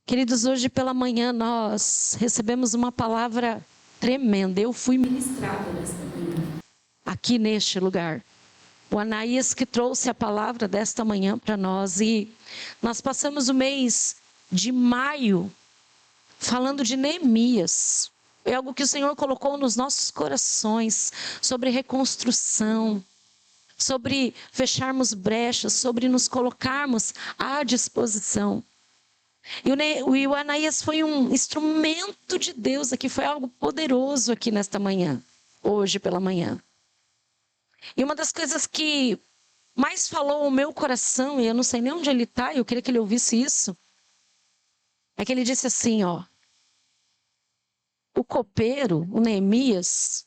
Queridos, hoje pela manhã nós recebemos uma palavra tremenda. Eu fui ministrada nesta manhã, aqui neste lugar. O Anaías que trouxe a palavra desta manhã para nós. E nós passamos o mês de maio falando de Neemias. É algo que o Senhor colocou nos nossos corações, sobre reconstrução, sobre fecharmos brechas, sobre nos colocarmos à disposição. E o Anaías foi um instrumento de Deus aqui, foi algo poderoso aqui nesta manhã, hoje pela manhã. E uma das coisas que mais falou o meu coração, e eu não sei nem onde ele está, eu queria que ele ouvisse isso, é que ele disse assim, ó, o copeiro, o Neemias,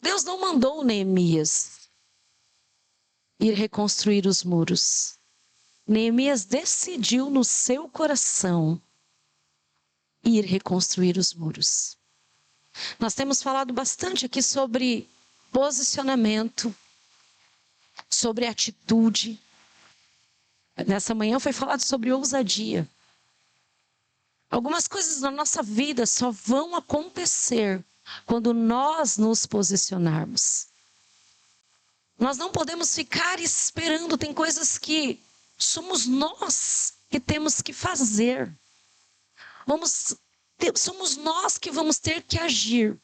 Deus não mandou o Neemias ir reconstruir os muros. Neemias decidiu no seu coração ir reconstruir os muros. Nós temos falado bastante aqui sobre posicionamento, sobre atitude. Nessa manhã foi falado sobre ousadia. Algumas coisas na nossa vida só vão acontecer quando nós nos posicionarmos. Nós não podemos ficar esperando, tem coisas que somos nós que temos que fazer. Somos nós que vamos ter que agir.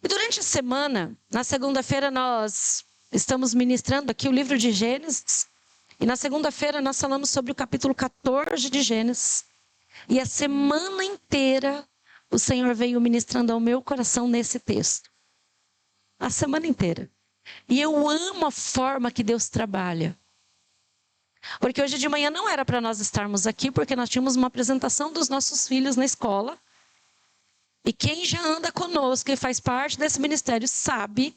E durante a semana, na segunda-feira, nós estamos ministrando aqui o livro de Gênesis. E na segunda-feira nós falamos sobre o capítulo 14 de Gênesis. E a semana inteira o Senhor veio ministrando ao meu coração nesse texto. A semana inteira. E eu amo a forma que Deus trabalha. Porque hoje de manhã não era para nós estarmos aqui, porque nós tínhamos uma apresentação dos nossos filhos na escola. E quem já anda conosco e faz parte desse ministério sabe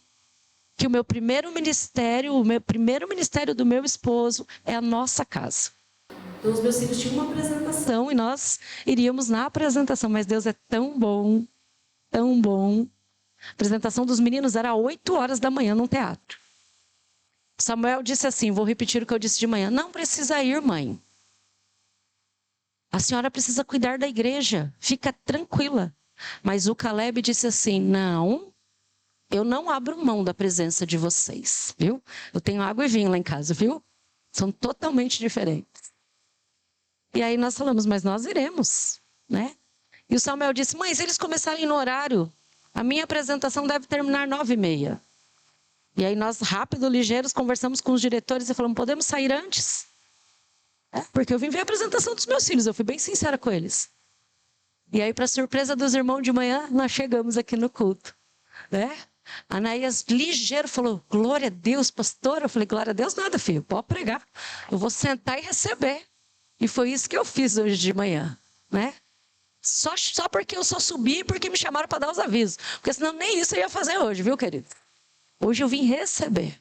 que o meu primeiro ministério do meu esposo é a nossa casa. Então os meus filhos tinham uma apresentação e nós iríamos na apresentação, mas Deus é tão bom, tão bom. A apresentação dos meninos era às 8 horas da manhã num teatro. Samuel disse assim, vou repetir o que eu disse de manhã, não precisa ir, mãe. A senhora precisa cuidar da igreja, fica tranquila. Mas o Caleb disse assim, não, eu não abro mão da presença de vocês, viu? Eu tenho água e vinho lá em casa, viu? São totalmente diferentes. E aí nós falamos, mas nós iremos, né? E o Samuel disse, mãe, se eles começarem no horário, a minha apresentação deve terminar 9h30. E aí nós, rápido, ligeiros, conversamos com os diretores e falamos, podemos sair antes? Porque eu vim ver a apresentação dos meus filhos, eu fui bem sincera com eles. E aí, para surpresa dos irmãos de manhã, nós chegamos aqui no culto, né? A Anaías, ligeiro, falou, glória a Deus, pastora. Eu falei, glória a Deus nada, filho, pode pregar. Eu vou sentar e receber. E foi isso que eu fiz hoje de manhã, né? Só porque eu só subi porque me chamaram para dar os avisos. Porque senão nem isso eu ia fazer hoje, viu, querido? Hoje eu vim receber.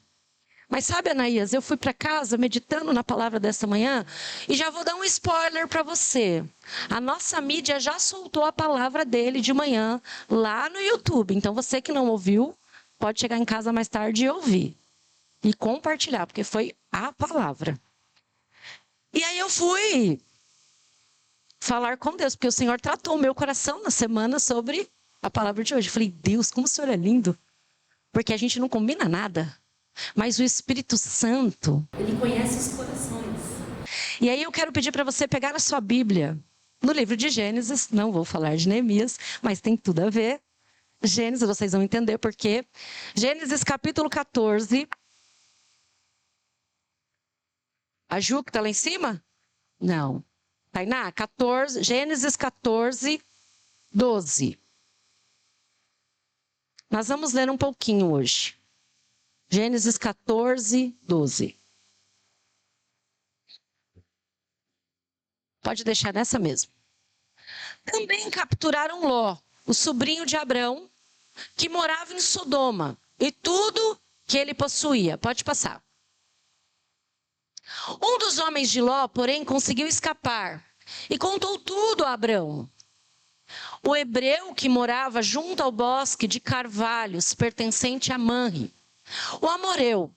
Mas sabe, Anaías, eu fui para casa meditando na palavra dessa manhã e já vou dar um spoiler para você. A nossa mídia já soltou a palavra dele de manhã lá no YouTube. Então você que não ouviu, pode chegar em casa mais tarde e ouvir. E compartilhar, porque foi a palavra. E aí eu fui falar com Deus, porque o Senhor tratou o meu coração na semana sobre a palavra de hoje. Eu falei, Deus, como o Senhor é lindo. Porque a gente não combina nada. Mas o Espírito Santo, ele conhece os corações. E aí eu quero pedir para você pegar a sua Bíblia no livro de Gênesis. Não vou falar de Neemias, mas tem tudo a ver. Gênesis, vocês vão entender por quê. Gênesis capítulo 14. A Ju que está lá em cima? Não. Tainá, 14, Gênesis 14, 12. Nós vamos ler um pouquinho hoje. Gênesis 14, 12. Pode deixar nessa mesmo. Também capturaram Ló, o sobrinho de Abrão, que morava em Sodoma, e tudo que ele possuía. Pode passar. Um dos homens de Ló, porém, conseguiu escapar e contou tudo a Abrão. O hebreu que morava junto ao bosque de carvalhos, pertencente a Manre. O amoreu.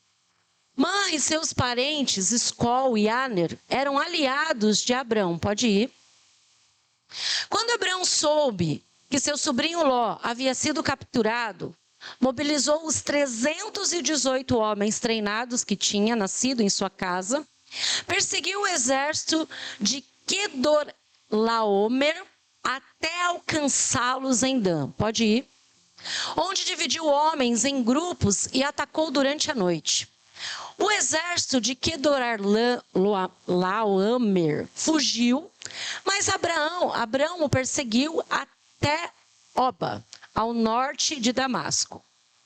Manre e seus parentes, Escol e Aner, eram aliados de Abrão. Pode ir. Quando Abraão soube que seu sobrinho Ló havia sido capturado, mobilizou os 318 homens treinados que tinha nascido em sua casa, perseguiu o exército de Quedorlaomer até alcançá-los em Dan. Pode ir. Onde dividiu homens em grupos e atacou durante a noite. O exército de Quedorlaomer fugiu, mas Abraão o perseguiu até Oba, ao norte de Damasco.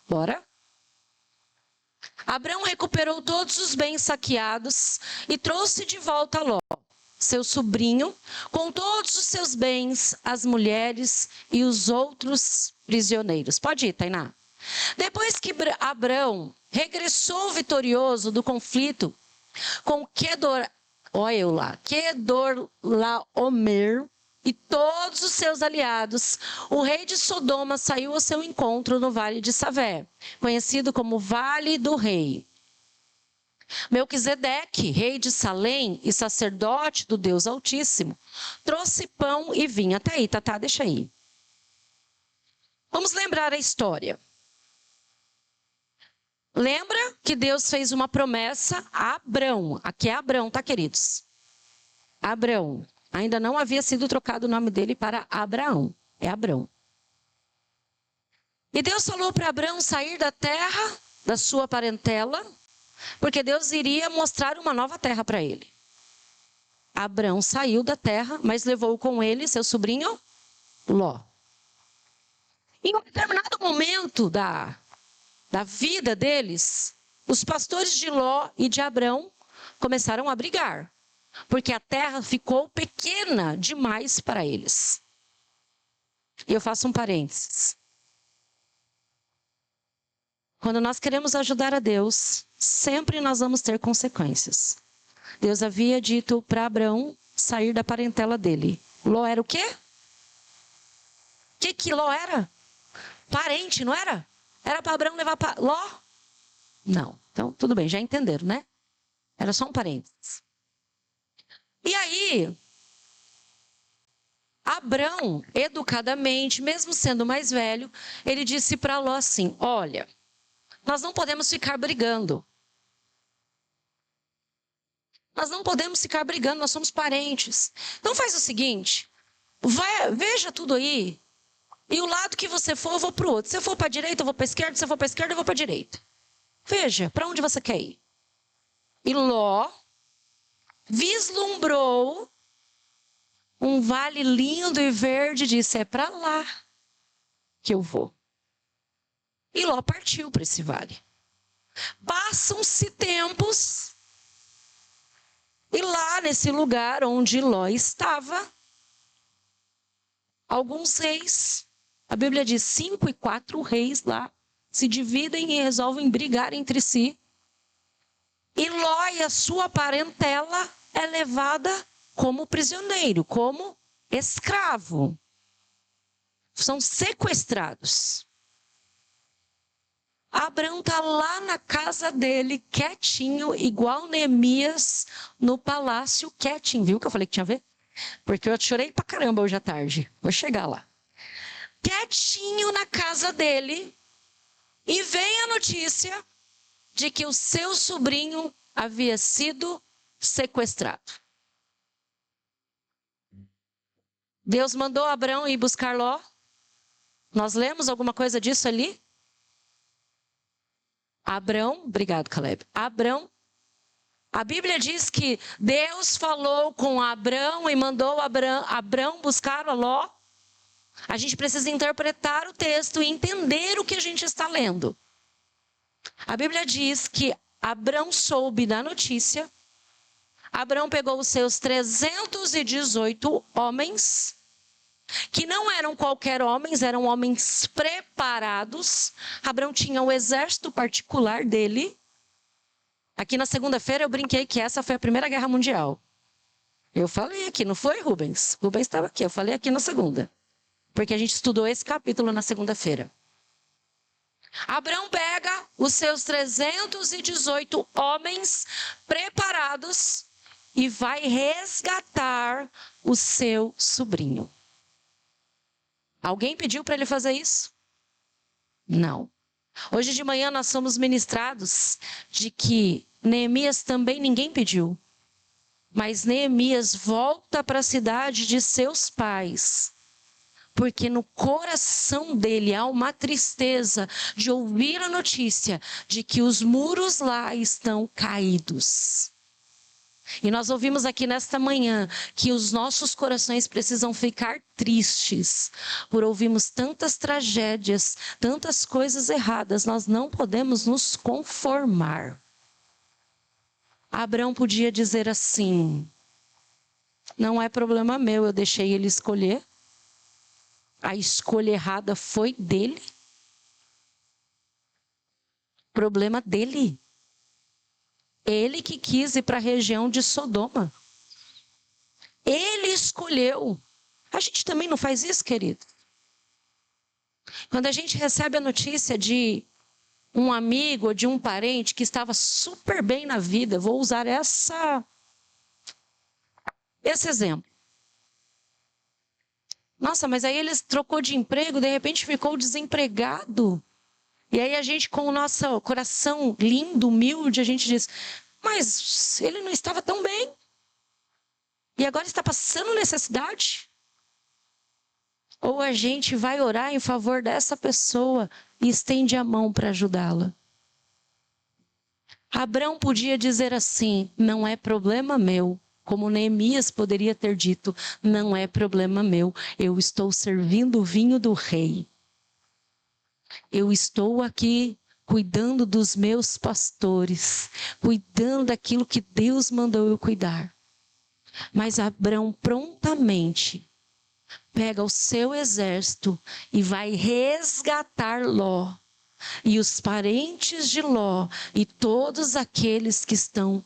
Bora? Abraão recuperou todos os bens saqueados e trouxe de volta Ló, seu sobrinho, com todos os seus bens, as mulheres e os outros prisioneiros. Pode ir, Tainá. Depois que Abraão regressou vitorioso do conflito com Quedorlaomer e todos os seus aliados, o rei de Sodoma saiu ao seu encontro no Vale de Savé, conhecido como Vale do Rei. Melquisedeque, rei de Salém e sacerdote do Deus Altíssimo, trouxe pão e vinho. Até aí, Tatá, deixa aí. Vamos lembrar a história. Lembra que Deus fez uma promessa a Abrão. Aqui é Abrão, tá, queridos? Abrão. Ainda não havia sido trocado o nome dele para Abraão. É Abrão. E Deus falou para Abrão sair da terra, da sua parentela, porque Deus iria mostrar uma nova terra para ele. Abrão saiu da terra, mas levou com ele seu sobrinho Ló. Em um determinado momento da vida deles, os pastores de Ló e de Abrão começaram a brigar, porque a terra ficou pequena demais para eles. E eu faço um parênteses. Quando nós queremos ajudar a Deus, sempre nós vamos ter consequências. Deus havia dito para Abrão sair da parentela dele. Ló era o quê? O que Ló era? Parente, não era? Era para Abrão levar para Ló? Não. Então, tudo bem, já entenderam, né? Era só um parênteses. E aí, Abrão, educadamente, mesmo sendo mais velho, ele disse para Ló assim: olha, nós não podemos ficar brigando. Nós não podemos ficar brigando, nós somos parentes. Então faz o seguinte, veja tudo aí, e o lado que você for, eu vou para o outro. Se eu for para a direita, eu vou para a esquerda. Se eu for para a esquerda, eu vou para a direita. Veja, para onde você quer ir? E Ló vislumbrou um vale lindo e verde e disse: é para lá que eu vou. E Ló partiu para esse vale. Passam-se tempos, e lá nesse lugar onde Ló estava, alguns reis, a Bíblia diz 5 e 4 reis lá, se dividem e resolvem brigar entre si. E Ló e a sua parentela é levada como prisioneiro, como escravo. São sequestrados. Abrão está lá na casa dele, quietinho, igual Neemias no palácio, quietinho. Viu que eu falei que tinha a ver? Porque eu chorei pra caramba hoje à tarde. Vou chegar lá. Quietinho na casa dele, e vem a notícia de que o seu sobrinho havia sido sequestrado. Deus mandou Abrão ir buscar Ló. Nós lemos alguma coisa disso ali? Abrão, obrigado, Caleb. Abrão, a Bíblia diz que Deus falou com Abrão e mandou Abrão buscar a Ló. A gente precisa interpretar o texto e entender o que a gente está lendo. A Bíblia diz que Abrão soube da notícia. Abrão pegou os seus 318 homens, que não eram qualquer homens, eram homens preparados. Abrão tinha o exército particular dele. Aqui na segunda-feira eu brinquei que essa foi a Primeira Guerra Mundial. Eu falei aqui, não foi, Rubens? Rubens estava aqui, eu falei aqui na segunda. Porque a gente estudou esse capítulo na segunda-feira. Abrão pega os seus 318 homens preparados e vai resgatar o seu sobrinho. Alguém pediu para ele fazer isso? Não. Hoje de manhã nós somos ministrados de que Neemias também ninguém pediu. Mas Neemias volta para a cidade de seus pais. Porque no coração dele há uma tristeza de ouvir a notícia de que os muros lá estão caídos. E nós ouvimos aqui nesta manhã que os nossos corações precisam ficar tristes por ouvirmos tantas tragédias, tantas coisas erradas. Nós não podemos nos conformar. Abraão podia dizer assim: não é problema meu, eu deixei ele escolher. A escolha errada foi dele. Problema dele. Ele que quis ir para a região de Sodoma. Ele escolheu. A gente também não faz isso, querido? Quando a gente recebe a notícia de um amigo ou de um parente que estava super bem na vida, vou usar esse exemplo. Nossa, mas aí ele trocou de emprego, de repente ficou desempregado. E aí a gente, com o nosso coração lindo, humilde, a gente diz: mas ele não estava tão bem. E agora está passando necessidade. Ou a gente vai orar em favor dessa pessoa e estende a mão para ajudá-la. Abraão podia dizer assim: não é problema meu. Como Neemias poderia ter dito: não é problema meu, eu estou servindo o vinho do rei. Eu estou aqui cuidando dos meus pastores, cuidando daquilo que Deus mandou eu cuidar. Mas Abraão prontamente pega o seu exército e vai resgatar Ló e os parentes de Ló e todos aqueles que estão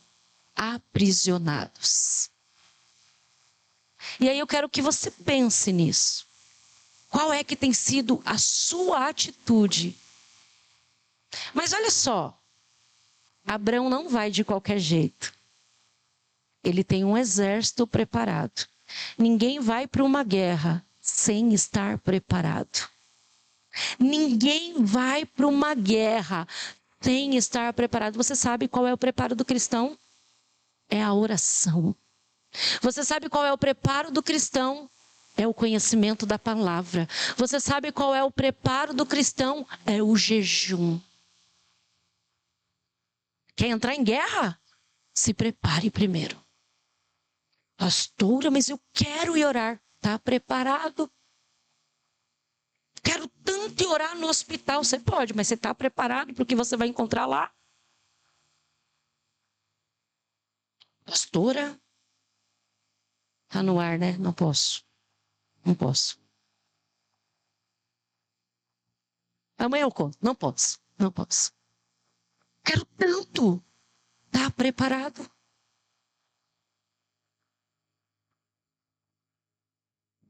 aprisionados. E aí eu quero que você pense nisso. Qual é que tem sido a sua atitude? Mas olha só, Abraão não vai de qualquer jeito. Ele tem um exército preparado. Ninguém vai para uma guerra sem estar preparado. Ninguém vai para uma guerra sem estar preparado. Você sabe qual é o preparo do cristão? É a oração. Você sabe qual é o preparo do cristão? É o conhecimento da palavra. Você sabe qual é o preparo do cristão? É o jejum. Quer entrar em guerra? Se prepare primeiro. Pastora, mas eu quero ir orar. Está preparado? Quero tanto ir orar no hospital. Você pode, mas você está preparado para o que você vai encontrar lá? Pastora? Está no ar, né? Não posso. Não posso. Amanhã eu conto. Não posso. Não posso. Quero tanto. Está preparado?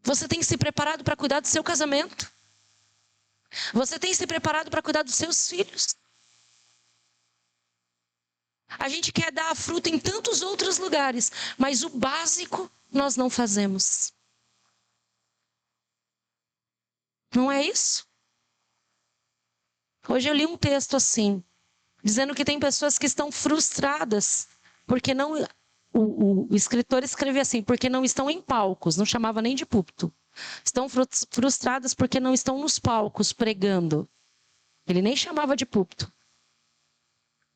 Você tem se preparado para cuidar do seu casamento? Você tem se preparado para cuidar dos seus filhos? A gente quer dar a fruta em tantos outros lugares, mas o básico nós não fazemos. Não é isso? Hoje eu li um texto assim, dizendo que tem pessoas que estão frustradas, porque não... O escritor escreveu assim: porque não estão em palcos, não chamava nem de púlpito. Estão frustradas porque não estão nos palcos pregando. Ele nem chamava de púlpito.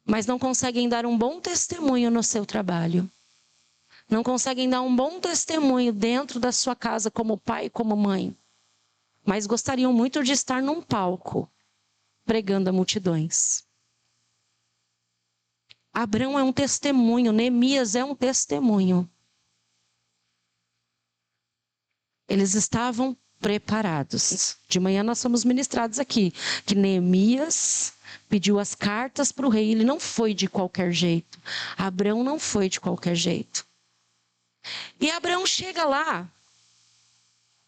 Mas não conseguem dar um bom testemunho no seu trabalho. Não conseguem dar um bom testemunho dentro da sua casa como pai e como mãe. Mas gostariam muito de estar num palco, pregando a multidões. Abraão é um testemunho, Neemias é um testemunho. Eles estavam preparados. De manhã nós fomos ministrados aqui, que Neemias pediu as cartas para o rei. Ele não foi de qualquer jeito. Abraão não foi de qualquer jeito. E Abraão chega lá,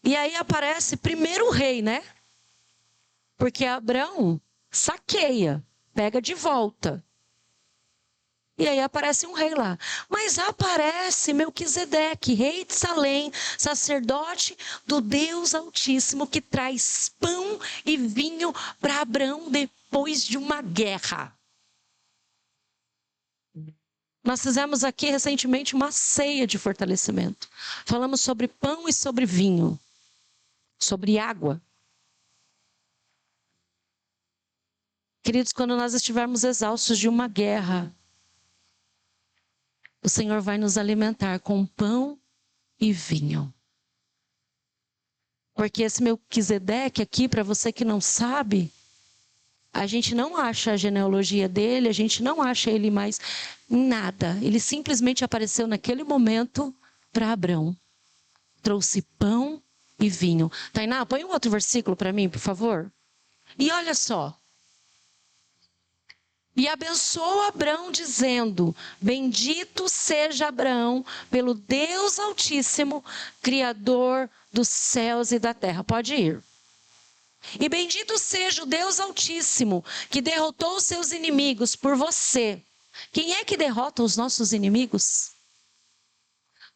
e aí aparece primeiro o rei, né? Porque Abraão saqueia, pega de volta. E aí aparece um rei lá. Mas aparece Melquisedeque, rei de Salém, sacerdote do Deus Altíssimo, que traz pão e vinho para Abrão depois de uma guerra. Nós fizemos aqui recentemente uma ceia de fortalecimento. Falamos sobre pão e sobre vinho, sobre água. Queridos, quando nós estivermos exaustos de uma guerra, o Senhor vai nos alimentar com pão e vinho. Porque esse Melquisedeque aqui, para você que não sabe, a gente não acha a genealogia dele, a gente não acha ele mais em nada. Ele simplesmente apareceu naquele momento para Abrão. Trouxe pão e vinho. Tainá, põe um outro versículo para mim, por favor. E olha só. E abençoou Abrão, dizendo: bendito seja Abrão pelo Deus Altíssimo, Criador dos céus e da terra. Pode ir. E bendito seja o Deus Altíssimo, que derrotou os seus inimigos por você. Quem é que derrota os nossos inimigos?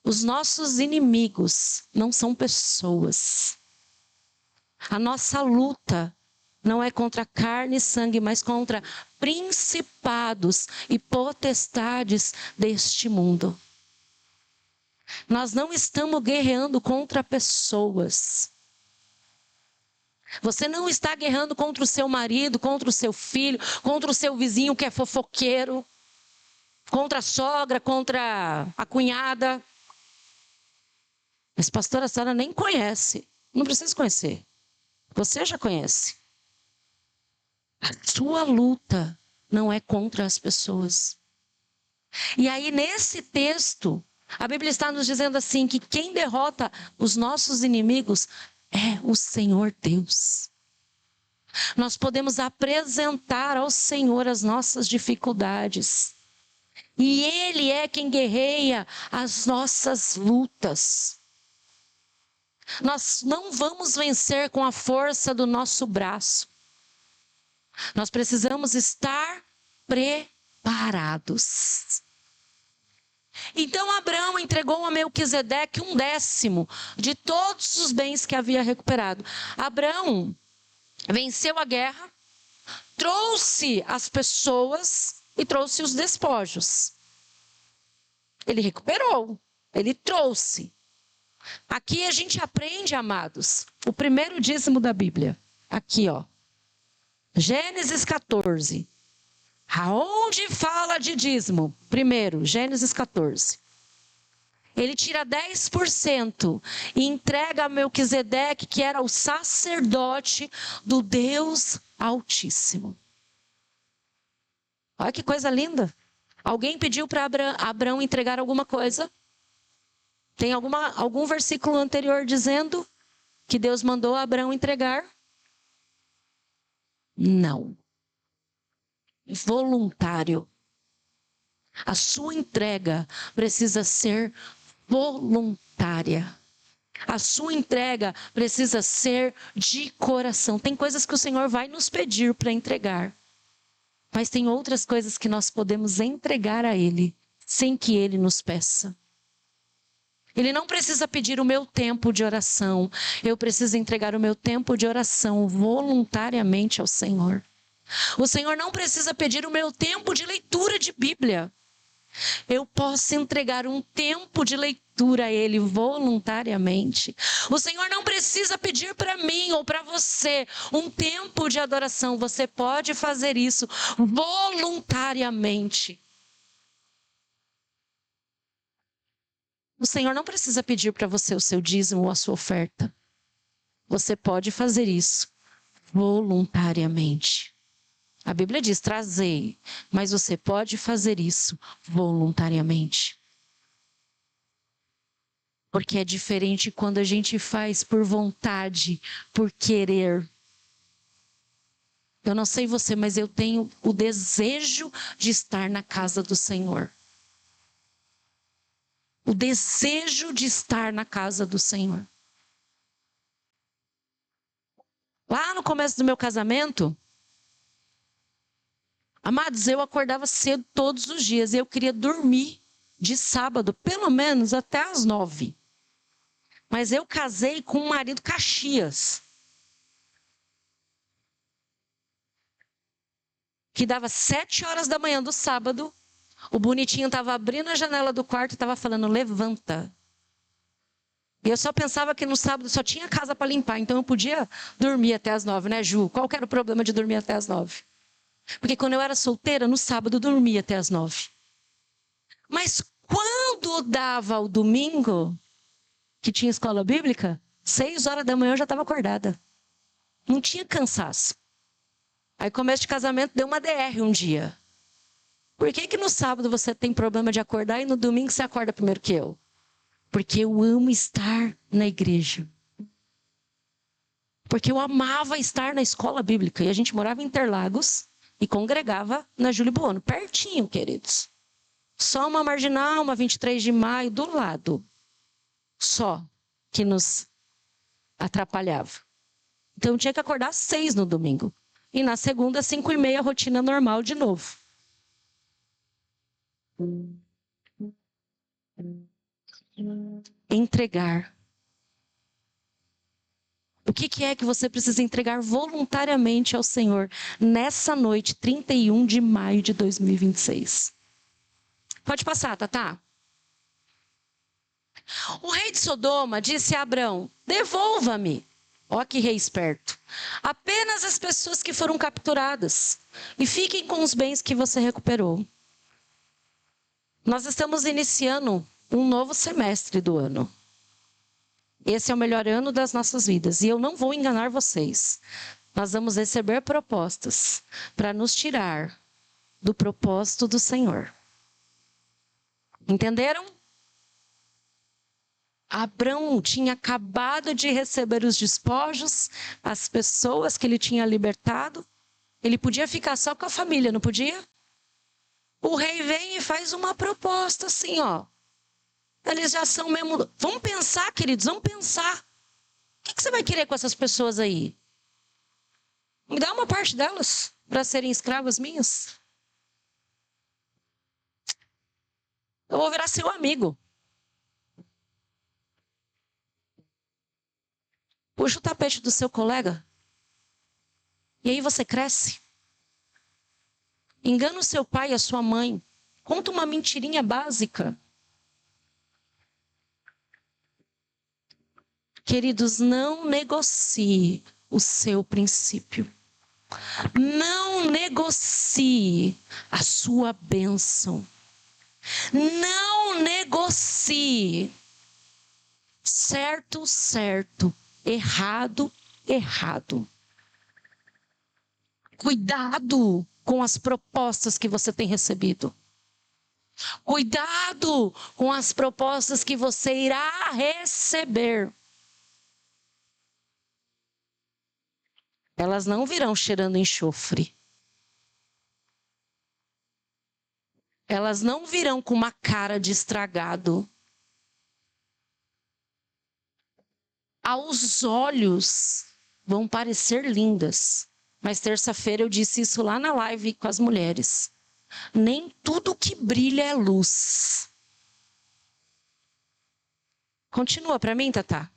Os nossos inimigos não são pessoas. A nossa luta não é contra carne e sangue, mas contra principados e potestades deste mundo. Nós não estamos guerreando contra pessoas. Você não está guerreando contra o seu marido, contra o seu filho, contra o seu vizinho que é fofoqueiro, contra a sogra, contra a cunhada. Mas pastora Sara nem conhece. Não precisa conhecer. Você já conhece. A sua luta não é contra as pessoas. E aí, nesse texto, a Bíblia está nos dizendo assim, que quem derrota os nossos inimigos é o Senhor Deus. Nós podemos apresentar ao Senhor as nossas dificuldades. E Ele é quem guerreia as nossas lutas. Nós não vamos vencer com a força do nosso braço. Nós precisamos estar preparados. Então Abrão entregou a Melquisedeque 1/10 de todos os bens que havia recuperado. Abrão venceu a guerra, trouxe as pessoas e trouxe os despojos. Ele recuperou, ele trouxe. Aqui a gente aprende, amados, o primeiro dízimo da Bíblia. Aqui, ó. Gênesis 14. Aonde fala de dízimo? Primeiro, Gênesis 14. Ele tira 10% e entrega a Melquisedeque, que era o sacerdote do Deus Altíssimo. Olha que coisa linda. Alguém pediu para Abrão entregar alguma coisa? Tem algum versículo anterior dizendo que Deus mandou Abrão entregar? Não. Voluntário. A sua entrega precisa ser voluntária. A sua entrega precisa ser de coração. Tem coisas que o Senhor vai nos pedir para entregar. Mas tem outras coisas que nós podemos entregar a Ele, sem que Ele nos peça. Ele não precisa pedir o meu tempo de oração. Eu preciso entregar o meu tempo de oração voluntariamente ao Senhor. O Senhor não precisa pedir o meu tempo de leitura de Bíblia. Eu posso entregar um tempo de leitura a Ele voluntariamente. O Senhor não precisa pedir para mim ou para você um tempo de adoração. Você pode fazer isso voluntariamente. O Senhor não precisa pedir para você o seu dízimo ou a sua oferta. Você pode fazer isso voluntariamente. A Bíblia diz, trazei, mas você pode fazer isso voluntariamente. Porque é diferente quando a gente faz por vontade, por querer. Eu não sei você, mas eu tenho o desejo de estar na casa do Senhor. O desejo de estar na casa do Senhor. Lá no começo do meu casamento, Amados, eu acordava cedo todos os dias e eu queria dormir de sábado, pelo menos até às 9. Mas eu casei com um marido Caxias, que dava 7 horas da manhã do sábado, o bonitinho estava abrindo a janela do quarto e estava falando, levanta. E eu só pensava que no sábado só tinha casa para limpar, então eu podia dormir até às 9, né, Ju? Qual que era o problema de dormir até às 9? Porque quando eu era solteira, no sábado eu dormia até às 9. Mas quando dava o domingo, que tinha escola bíblica, 6 horas da manhã eu já estava acordada. Não tinha cansaço. Aí começo de casamento deu uma DR um dia. Por que no sábado você tem problema de acordar e no domingo você acorda primeiro que eu? Porque eu amo estar na igreja. Porque eu amava estar na escola bíblica. E a gente morava em Interlagos e congregava na Júlio Buono, pertinho, queridos. Só uma Marginal, uma 23 de maio, do lado. Só que nos atrapalhava. Então eu tinha que acordar às 6 no domingo. E na segunda, 5h30, rotina normal de novo. Entregar. O que é que você precisa entregar voluntariamente ao Senhor nessa noite, 31 de maio de 2026? Pode passar, Tatá. O rei de Sodoma disse a Abrão, devolva-me. Ó que rei esperto. Apenas as pessoas que foram capturadas. E fiquem com os bens que você recuperou. Nós estamos iniciando um novo semestre do ano. Esse é o melhor ano das nossas vidas. E eu não vou enganar vocês. Nós vamos receber propostas para nos tirar do propósito do Senhor. Entenderam? Abrão tinha acabado de receber os despojos, as pessoas que ele tinha libertado. Ele podia ficar só com a família, não podia? O rei vem e faz uma proposta assim, ó. Eles já são mesmo... Vamos pensar, queridos, vamos pensar. O que você vai querer com essas pessoas aí? Me dá uma parte delas para serem escravas minhas? Eu vou virar seu amigo. Puxa o tapete do seu colega. E aí você cresce. Engana o seu pai e a sua mãe. Conta uma mentirinha básica. Queridos, não negocie o seu princípio. Não negocie a sua bênção. Não negocie. Certo, certo. Errado, errado. Cuidado com as propostas que você tem recebido. Cuidado com as propostas que você irá receber. Elas não virão cheirando enxofre. Elas não virão com uma cara de estragado. Aos olhos vão parecer lindas. Mas terça-feira eu disse isso lá na live com as mulheres. Nem tudo que brilha é luz. Continua para mim, Tatá.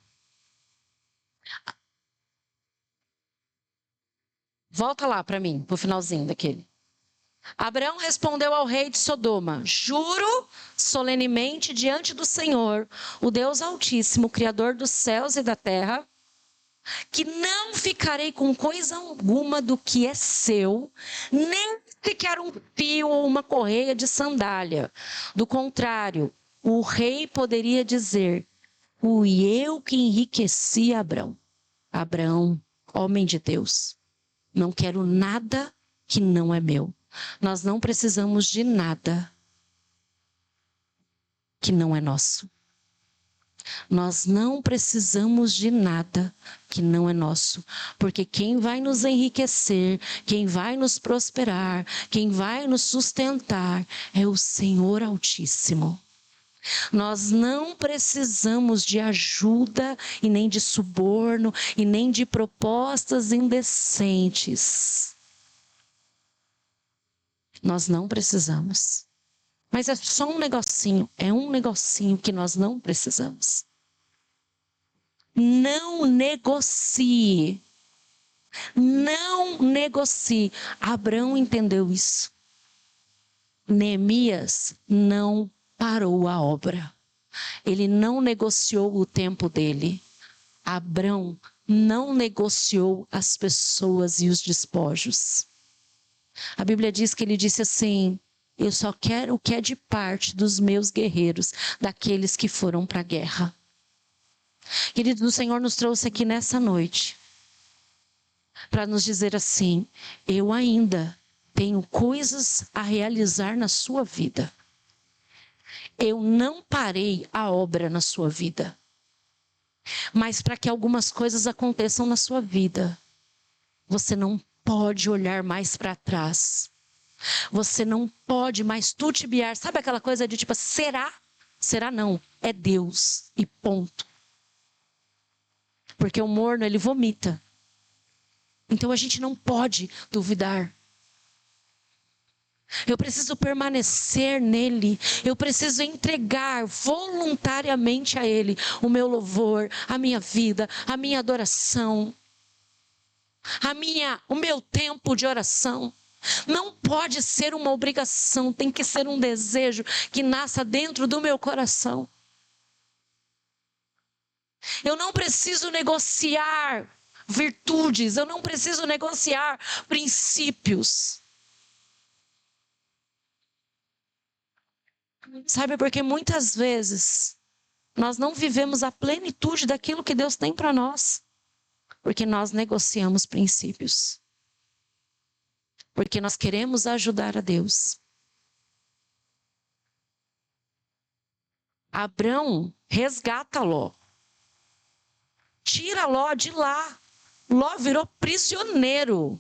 Volta lá para mim, pro finalzinho daquele. Abraão respondeu ao rei de Sodoma, juro solenemente diante do Senhor, o Deus Altíssimo, Criador dos céus e da terra, que não ficarei com coisa alguma do que é seu, nem sequer um fio ou uma correia de sandália. Do contrário, o rei poderia dizer, fui eu que enriqueci Abraão. Abraão, homem de Deus, não quero nada que não é meu. Nós não precisamos de nada que não é nosso. Nós não precisamos de nada que não é nosso, porque quem vai nos enriquecer, quem vai nos prosperar, quem vai nos sustentar é o Senhor Altíssimo. Nós não precisamos de ajuda e nem de suborno e nem de propostas indecentes. Nós não precisamos. Mas é só um negocinho, é um negocinho que nós não precisamos. Não negocie. Não negocie. Abraão entendeu isso. Neemias não parou a obra. Ele não negociou o tempo dele. Abraão não negociou as pessoas e os despojos. A Bíblia diz que ele disse assim: eu só quero o que é de parte dos meus guerreiros, daqueles que foram para a guerra. Querido, o Senhor nos trouxe aqui nessa noite para nos dizer assim: eu ainda tenho coisas a realizar na sua vida. Eu não parei a obra na sua vida. Mas para que algumas coisas aconteçam na sua vida, você não pode olhar mais para trás. Você não pode mais titubear. Sabe aquela coisa de tipo, será? Será não. É Deus e ponto. Porque o morno, ele vomita. Então a gente não pode duvidar. Eu preciso permanecer nele. Eu preciso entregar voluntariamente a ele o meu louvor, a minha vida, a minha adoração, o meu tempo de oração. Não pode ser uma obrigação, tem que ser um desejo que nasça dentro do meu coração. Eu não preciso negociar virtudes, eu não preciso negociar princípios. Sabe, porque muitas vezes nós não vivemos a plenitude daquilo que Deus tem para nós, porque nós negociamos princípios. Porque nós queremos ajudar a Deus. Abrão resgata Ló. Tira Ló de lá. Ló virou prisioneiro.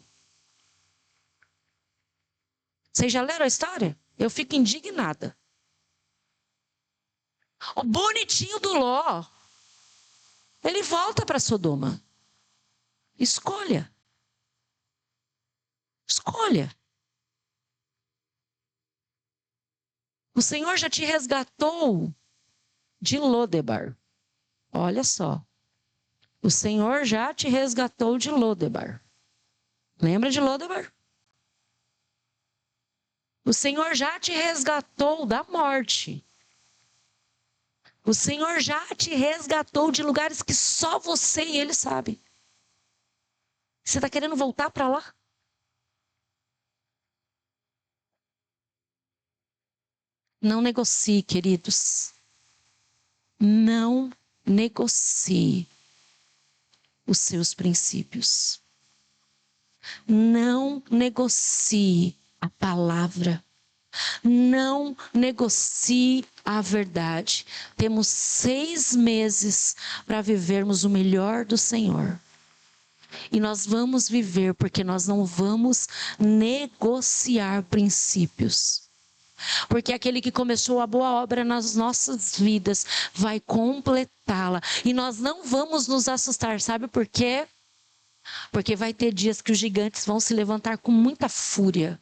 Vocês já leram a história? Eu fico indignada. O bonitinho do Ló, ele volta para Sodoma. Escolha. Escolha. O Senhor já te resgatou de Lodebar. Olha só. O Senhor já te resgatou de Lodebar. Lembra de Lodebar? O Senhor já te resgatou da morte. O Senhor já te resgatou de lugares que só você e Ele sabem. Você está querendo voltar para lá? Não negocie, queridos. Não negocie os seus princípios. Não negocie a palavra. Não negocie a verdade. Temos 6 meses para vivermos o melhor do Senhor. E nós vamos viver porque nós não vamos negociar princípios. Porque aquele que começou a boa obra nas nossas vidas vai completá-la. E nós não vamos nos assustar, sabe por quê? Porque vai ter dias que os gigantes vão se levantar com muita fúria.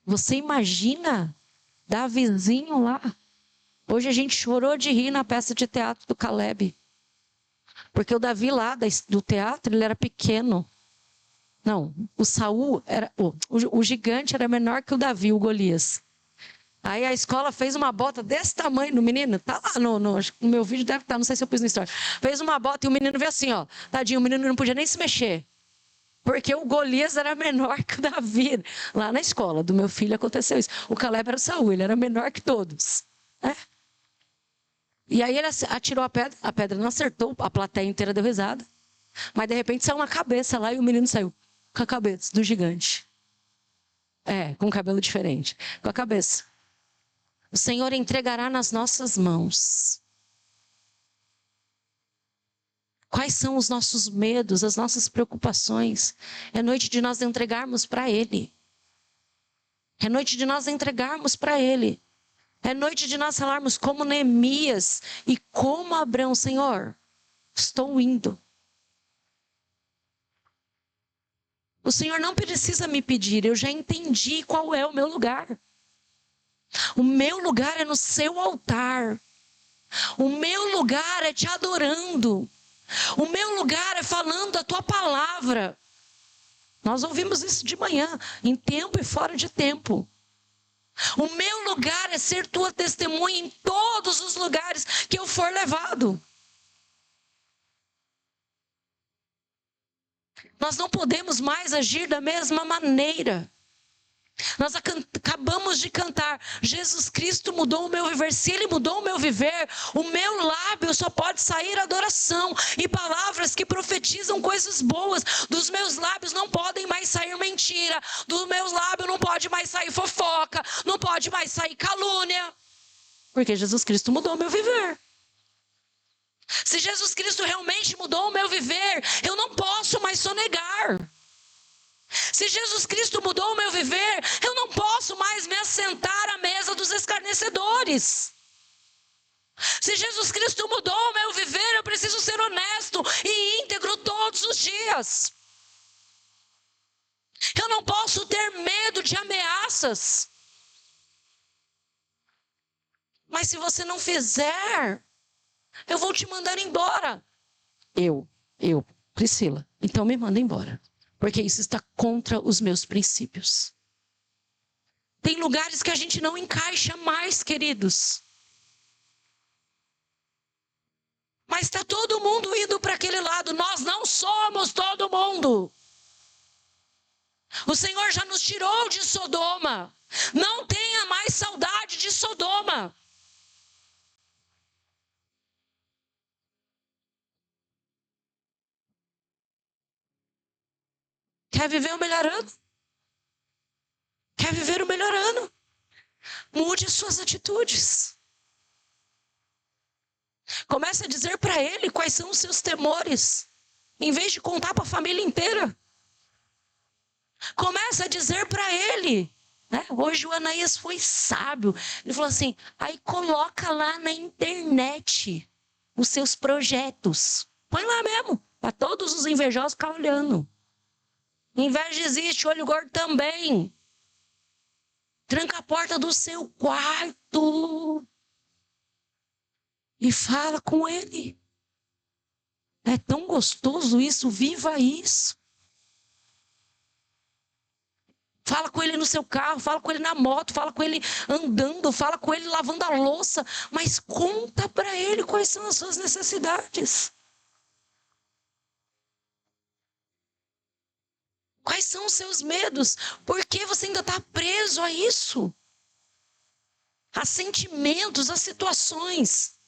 Você imagina Davizinho lá? Hoje a gente chorou de rir na peça de teatro do Caleb. Porque o Davi lá do teatro, ele era pequeno. Não, o Saul, o gigante era menor que o Davi, o Golias. Aí a escola fez uma bota desse tamanho no menino. Tá lá no meu vídeo, deve estar, não sei se eu pus na história. Fez uma bota e o menino veio assim, ó. Tadinho, o menino não podia nem se mexer. Porque o Golias era menor que o Davi. Lá na escola do meu filho aconteceu isso. O Caleb era o Saul, ele era menor que todos. Né? E aí ele atirou a pedra não acertou, a plateia inteira deu risada. Mas de repente saiu uma cabeça lá e o menino saiu com a cabeça do gigante. Com um cabelo diferente. Com a cabeça. O Senhor entregará nas nossas mãos. Quais são os nossos medos, as nossas preocupações? É noite de nós entregarmos para Ele. É noite de nós entregarmos para Ele. É noite de nós falarmos como Neemias e como Abrão. Senhor, estou indo. O Senhor não precisa me pedir, eu já entendi qual é o meu lugar. O meu lugar é no seu altar. O meu lugar é te adorando. O meu lugar é falando a tua palavra. Nós ouvimos isso de manhã, em tempo e fora de tempo. O meu lugar é ser tua testemunha em todos os lugares que eu for levado. Nós não podemos mais agir da mesma maneira. Nós acabamos de cantar, Jesus Cristo mudou o meu viver. Se Ele mudou o meu viver, o meu lábio só pode sair adoração e palavras que profetizam coisas boas. Dos meus lábios não podem mais sair mentira. Dos meus lábios não pode mais sair fofoca. Não pode mais sair calúnia. Porque Jesus Cristo mudou o meu viver. Se Jesus Cristo realmente mudou o meu viver, eu não posso mais sonegar. Se Jesus Cristo mudou o meu viver, eu não posso mais me assentar à mesa dos escarnecedores. Se Jesus Cristo mudou o meu viver, eu preciso ser honesto e íntegro todos os dias. Eu não posso ter medo de ameaças. Mas se você não fizer, eu vou te mandar embora. Eu, Priscila, então me manda embora. Porque isso está contra os meus princípios. Tem lugares que a gente não encaixa mais, queridos. Mas está todo mundo indo para aquele lado. Nós não somos todo mundo. O Senhor já nos tirou de Sodoma. Não tenha mais saudade de Sodoma. Quer viver o melhor ano? Quer viver o melhor ano? Mude as suas atitudes. Comece a dizer para Ele quais são os seus temores, em vez de contar para a família inteira. Comece a dizer para Ele. Né? Hoje o Anaías foi sábio. Ele falou assim, aí coloca lá na internet os seus projetos. Põe lá mesmo, para todos os invejosos ficar olhando. Inveja existe, olho gordo também. Tranca a porta do seu quarto e fala com Ele. É tão gostoso isso, viva isso. Fala com Ele no seu carro, fala com Ele na moto, fala com Ele andando, fala com Ele lavando a louça, mas conta para Ele quais são as suas necessidades. Quais são os seus medos? Por que você ainda está preso a isso? A sentimentos, a situações.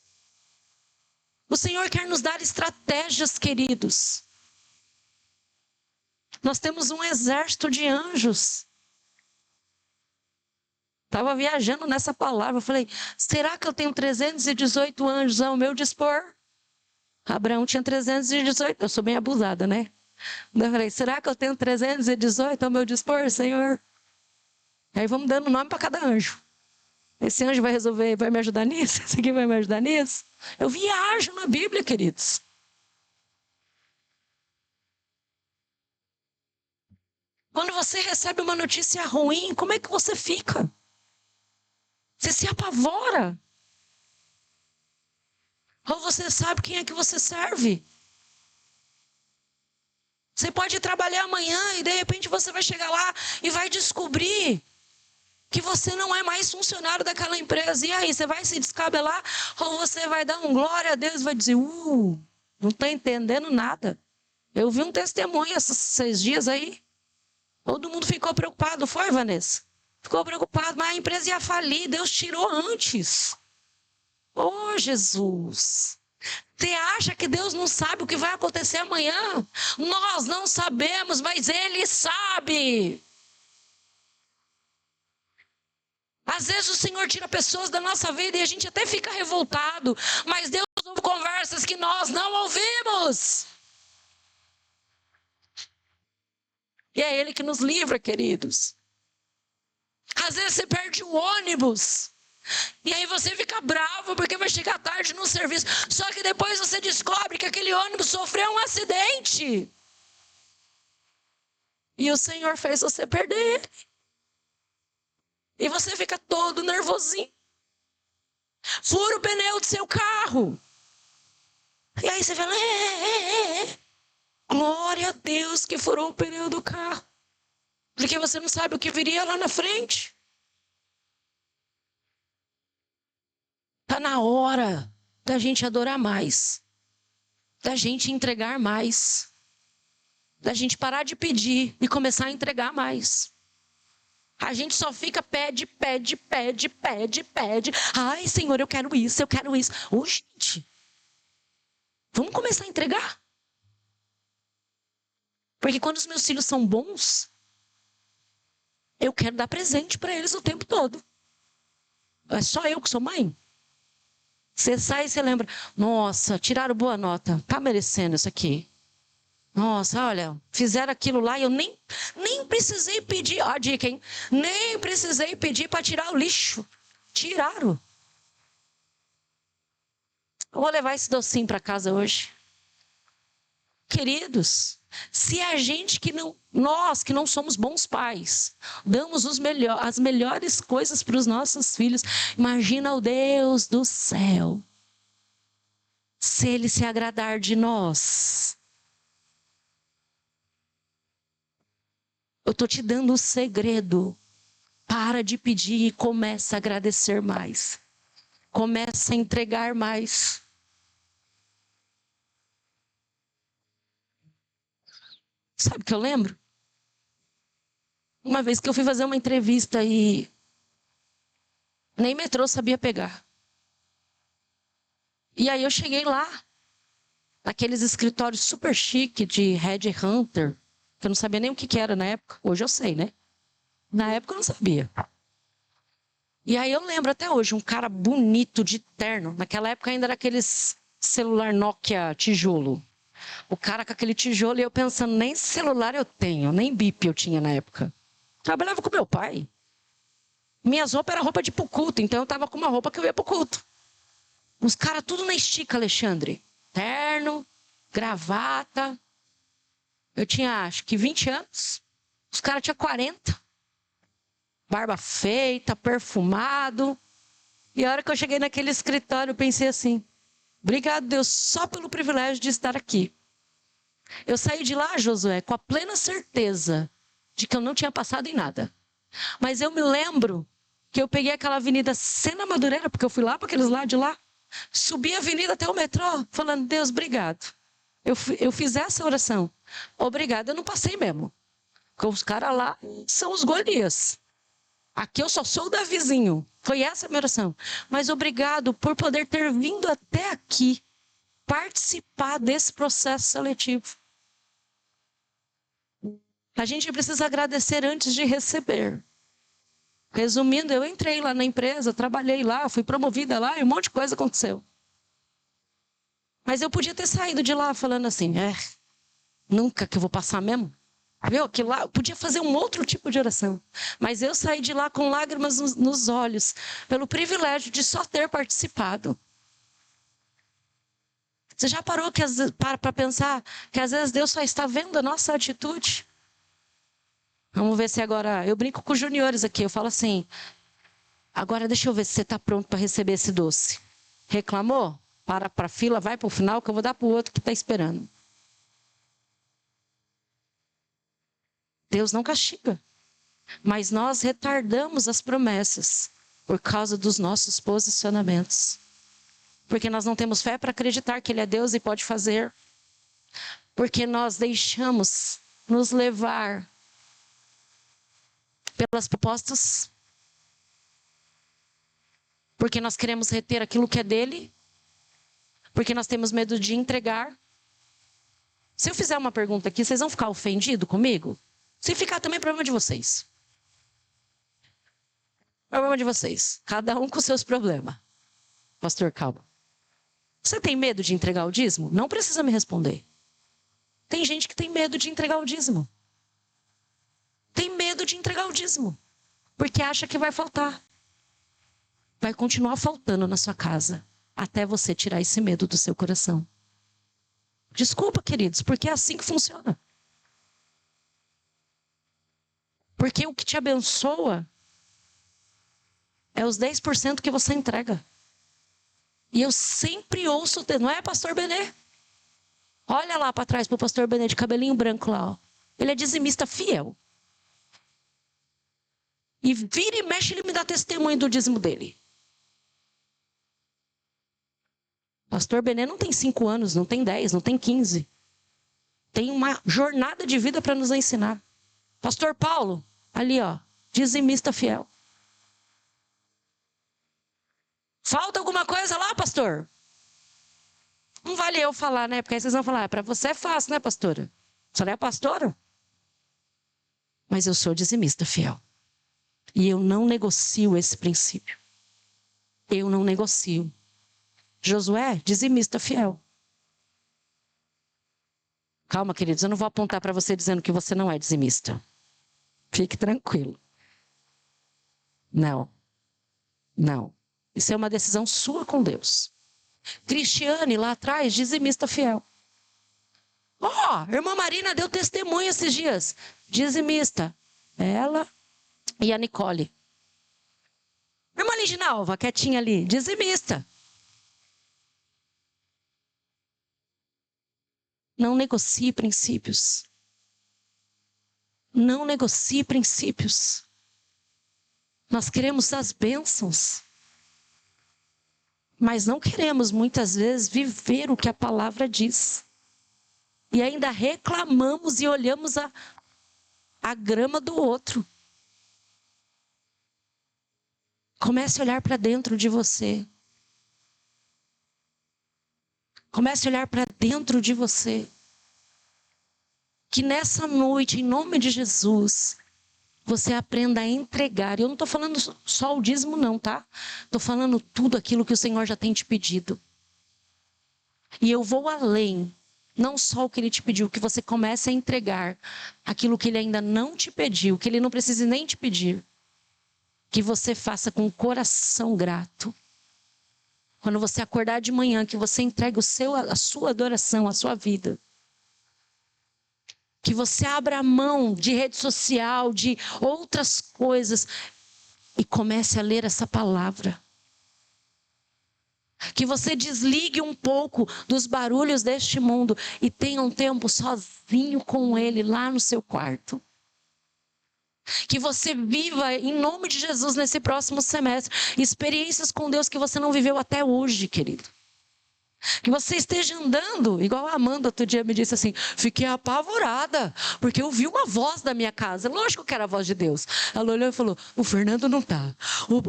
O Senhor quer nos dar estratégias, queridos. Nós temos um exército de anjos. Estava viajando nessa palavra. Eu falei, será que eu tenho 318 anjos ao meu dispor? Abraão tinha 318. Eu sou bem abusada, né? Eu falei, será que eu tenho 318 ao meu dispor, Senhor? Aí vamos dando nome para cada anjo. Esse anjo vai resolver, vai me ajudar nisso? Esse aqui vai me ajudar nisso? Eu viajo na Bíblia, queridos. Quando você recebe uma notícia ruim, como é que você fica? Você se apavora? Ou você sabe quem é que você serve? Você pode trabalhar amanhã e de repente você vai chegar lá e vai descobrir que você não é mais funcionário daquela empresa. E aí, você vai se descabelar ou você vai dar um glória a Deus e vai dizer, não estou entendendo nada. Eu vi um testemunho esses dias aí. Todo mundo ficou preocupado, foi, Vanessa? Ficou preocupado, mas a empresa ia falir, Deus tirou antes. Oh, Jesus! Você acha que Deus não sabe o que vai acontecer amanhã? Nós não sabemos, mas Ele sabe. Às vezes o Senhor tira pessoas da nossa vida e a gente até fica revoltado, mas Deus ouve conversas que nós não ouvimos. E é Ele que nos livra, queridos. Às vezes você perde o ônibus. E aí você fica bravo porque vai chegar tarde no serviço. Só que depois você descobre que aquele ônibus sofreu um acidente. E o Senhor fez você perder ele. E você fica todo nervosinho. Fura o pneu do seu carro. E aí você fala, glória a Deus que furou o pneu do carro. Porque você não sabe o que viria lá na frente. Está na hora da gente adorar mais. Da gente entregar mais. Da gente parar de pedir e começar a entregar mais. A gente só fica pede. Ai, Senhor, eu quero isso. Ô, gente, vamos começar a entregar. Porque quando os meus filhos são bons, eu quero dar presente para eles o tempo todo. É só eu que sou mãe. Você sai e você lembra, nossa, tiraram boa nota, tá merecendo isso aqui. Nossa, olha, fizeram aquilo lá e eu nem precisei pedir, ó a dica, hein? Nem precisei pedir para tirar o lixo. Tiraram. Eu vou levar esse docinho para casa hoje. Queridos, se a gente nós que não somos bons pais, damos as melhores coisas para os nossos filhos, imagina o Deus do céu. Se Ele se agradar de nós. Eu estou te dando o segredo. Para de pedir e começa a agradecer mais. Começa a entregar mais. Sabe o que eu lembro? Uma vez que eu fui fazer uma entrevista e nem metrô sabia pegar. E aí eu cheguei lá, naqueles escritórios super chique de headhunter, que eu não sabia nem o que era na época. Hoje eu sei, né? Na época eu não sabia. E aí eu lembro até hoje, um cara bonito de terno. Naquela época ainda era aqueles celular Nokia tijolo. O cara com aquele tijolo e eu pensando, nem celular eu tenho, nem bip eu tinha na época. Trabalhava com meu pai. Minhas roupas eram roupa de ir pro culto, então eu tava com uma roupa que eu ia pro culto. Os caras tudo na estica, Alexandre. Terno, gravata. Eu tinha acho que 20 anos. Os caras tinham 40. Barba feita, perfumado. E a hora que eu cheguei naquele escritório, eu pensei assim, obrigado, Deus, só pelo privilégio de estar aqui. Eu saí de lá, Josué, com a plena certeza de que eu não tinha passado em nada. Mas eu me lembro que eu peguei aquela avenida Sena Madureira, porque eu fui lá para aqueles lados de lá, subi a avenida até o metrô, falando, Deus, obrigado. Eu fiz essa oração. Obrigado, eu não passei mesmo. Porque os caras lá são os Golias. Aqui eu só sou o Davizinho. Foi essa a minha oração. Mas obrigado por poder ter vindo até aqui participar desse processo seletivo. A gente precisa agradecer antes de receber. Resumindo, eu entrei lá na empresa, trabalhei lá, fui promovida lá e um monte de coisa aconteceu. Mas eu podia ter saído de lá falando assim, nunca que eu vou passar mesmo. Viu? Aquilo lá, eu podia fazer um outro tipo de oração. Mas eu saí de lá com lágrimas nos olhos, pelo privilégio de só ter participado. Você já parou para pensar que às vezes Deus só está vendo a nossa atitude? Vamos ver se agora... Eu brinco com os juniores aqui, eu falo assim, agora deixa eu ver se você está pronto para receber esse doce. Reclamou? Para a fila, vai para o final que eu vou dar para o outro que está esperando. Deus não castiga, mas nós retardamos as promessas por causa dos nossos posicionamentos. Porque nós não temos fé para acreditar que Ele é Deus e pode fazer. Porque nós deixamos nos levar pelas propostas. Porque nós queremos reter aquilo que é dele. Porque nós temos medo de entregar. Se eu fizer uma pergunta aqui, vocês vão ficar ofendidos comigo? Se ficar também é problema de vocês. Problema de vocês. Cada um com seus problemas. Pastor, calma. Você tem medo de entregar o dízimo? Não precisa me responder. Tem gente que tem medo de entregar o dízimo. Tem medo de entregar o dízimo. Porque acha que vai faltar. Vai continuar faltando na sua casa. Até você tirar esse medo do seu coração. Desculpa, queridos, porque é assim que funciona. Porque o que te abençoa é os 10% que você entrega. E eu sempre ouço, não é, pastor Benê? Olha lá para trás para o pastor Benê de cabelinho branco lá. Ó. Ele é dizimista fiel. E vira e mexe, ele me dá testemunho do dízimo dele. Pastor Benê não tem 5 anos, não tem 10, não tem 15. Tem uma jornada de vida para nos ensinar. Pastor Paulo, ali ó, dizimista fiel. Falta alguma coisa lá, pastor? Não vale eu falar, né? Porque aí vocês vão falar, para você é fácil, né, pastora? Você não é pastora? Mas eu sou dizimista fiel. E eu não negocio esse princípio. Eu não negocio. Josué, dizimista fiel. Calma, queridos, eu não vou apontar para você dizendo que você não é dizimista. Fique tranquilo. Não. Não. Isso é uma decisão sua com Deus. Cristiane, lá atrás, dizimista fiel. Irmã Marina deu testemunho esses dias. Dizimista. Ela e a Nicole. Irmã Liginalva, quietinha ali, dizimista. Não negocie princípios. Não negocie princípios. Nós queremos as bênçãos. Mas não queremos, muitas vezes, viver o que a palavra diz. E ainda reclamamos e olhamos a grama do outro. Comece a olhar para dentro de você. Comece a olhar para dentro de você. Que nessa noite, em nome de Jesus, você aprenda a entregar. Eu não estou falando só o dízimo não, tá? Estou falando tudo aquilo que o Senhor já tem te pedido. E eu vou além. Não só o que Ele te pediu, que você comece a entregar aquilo que Ele ainda não te pediu, que Ele não precise nem te pedir. Que você faça com o coração grato. Quando você acordar de manhã, que você entregue a sua adoração, a sua vida. Que você abra a mão de rede social, de outras coisas e comece a ler essa palavra. Que você desligue um pouco dos barulhos deste mundo e tenha um tempo sozinho com Ele lá no seu quarto. Que você viva, em nome de Jesus, nesse próximo semestre, experiências com Deus que você não viveu até hoje, querido. Que você esteja andando, igual a Amanda outro dia me disse assim, fiquei apavorada, porque eu vi uma voz da minha casa. Lógico que era a voz de Deus. Ela olhou e falou, o Fernando não tá,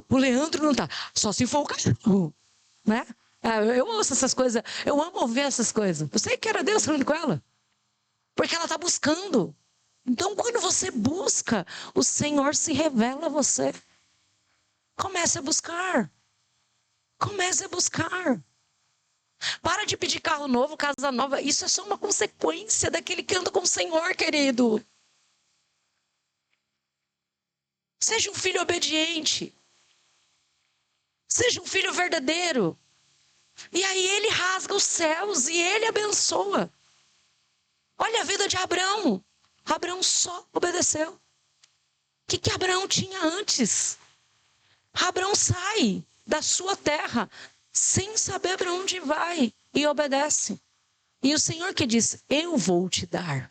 o Leandro não tá, só se for o cachorro, né? Eu ouço essas coisas, eu amo ouvir essas coisas. Eu sei que era Deus falando com ela, porque ela está buscando. Então, quando você busca, o Senhor se revela a você. Comece a buscar. Comece a buscar. Para de pedir carro novo, casa nova. Isso é só uma consequência daquele que anda com o Senhor, querido. Seja um filho obediente. Seja um filho verdadeiro. E aí Ele rasga os céus e Ele abençoa. Olha a vida de Abraão. Abraão só obedeceu. O que Abraão tinha antes? Abraão sai da sua terra sem saber para onde vai e obedece. E o Senhor que diz, eu vou te dar.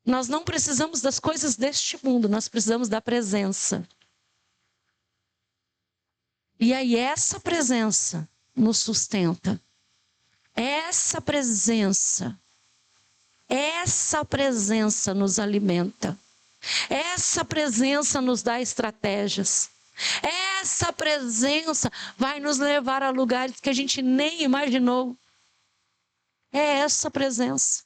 Nós não precisamos das coisas deste mundo, nós precisamos da presença. E aí essa presença nos sustenta. Essa presença nos alimenta. Essa presença nos dá estratégias. Essa presença vai nos levar a lugares que a gente nem imaginou. É essa presença.